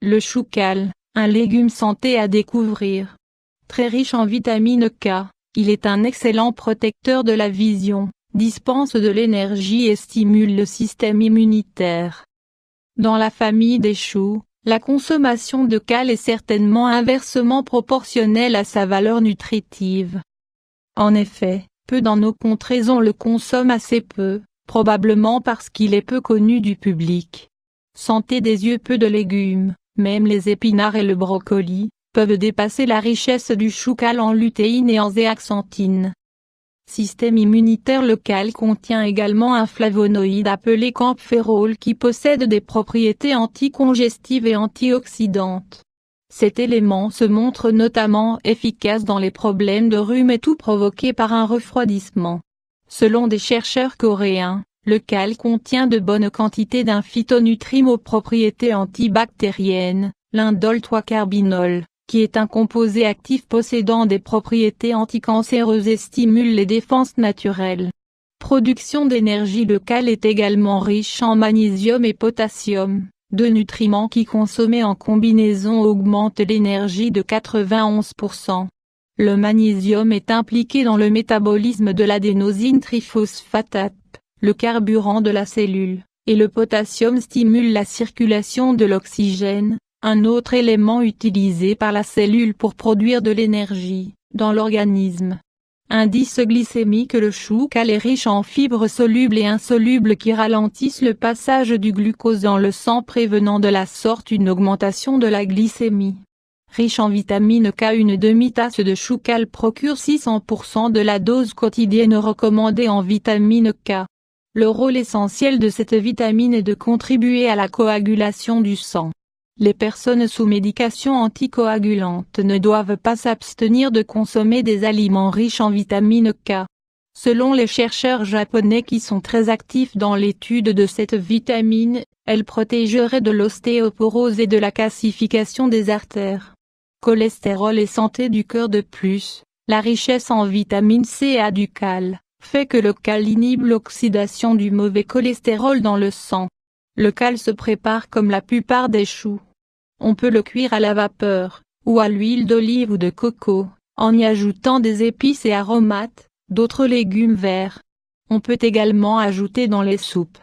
Le chou cal, un légume santé à découvrir. Très riche en vitamine K, il est un excellent protecteur de la vision, dispense de l'énergie et stimule le système immunitaire. Dans la famille des choux, la consommation de cal est certainement inversement proportionnelle à sa valeur nutritive. En effet, peu dans nos contrées on le consomme assez peu, probablement parce qu'il est peu connu du public. Santé des yeux. Peu de légumes, même les épinards et le brocoli, peuvent dépasser la richesse du chou cal en lutéine et en zéaxanthine. Système immunitaire. Le cal contient également un flavonoïde appelé campérol qui possède des propriétés anticongestives et antioxydantes. Cet élément se montre notamment efficace dans les problèmes de rhume et tout provoqués par un refroidissement. Selon des chercheurs coréens, le cal contient de bonnes quantités d'un phytonutriment aux propriétés antibactériennes, l'indole 3-carbinol, qui est un composé actif possédant des propriétés anticancéreuses et stimule les défenses naturelles. Production d'énergie. Le cal est également riche en magnésium et potassium, deux nutriments qui consommés en combinaison augmentent l'énergie de 91%. Le magnésium est impliqué dans le métabolisme de l'adénosine triphosphate, le carburant de la cellule, et le potassium stimule la circulation de l'oxygène, un autre élément utilisé par la cellule pour produire de l'énergie, dans l'organisme. Indice glycémique. Le chou cal est riche en fibres solubles et insolubles qui ralentissent le passage du glucose dans le sang, prévenant de la sorte une augmentation de la glycémie. Riche en vitamine K. Une demi-tasse de chou cal procure 600% de la dose quotidienne recommandée en vitamine K. Le rôle essentiel de cette vitamine est de contribuer à la coagulation du sang. Les personnes sous médication anticoagulante ne doivent pas s'abstenir de consommer des aliments riches en vitamine K. Selon les chercheurs japonais qui sont très actifs dans l'étude de cette vitamine, elle protégerait de l'ostéoporose et de la calcification des artères. Cholestérol et santé du cœur. De plus, la richesse en vitamine C et A du cal fait que le cal inhibe l'oxydation du mauvais cholestérol dans le sang. Le cal se prépare comme la plupart des choux. On peut le cuire à la vapeur, ou à l'huile d'olive ou de coco, en y ajoutant des épices et aromates, d'autres légumes verts. On peut également ajouter dans les soupes.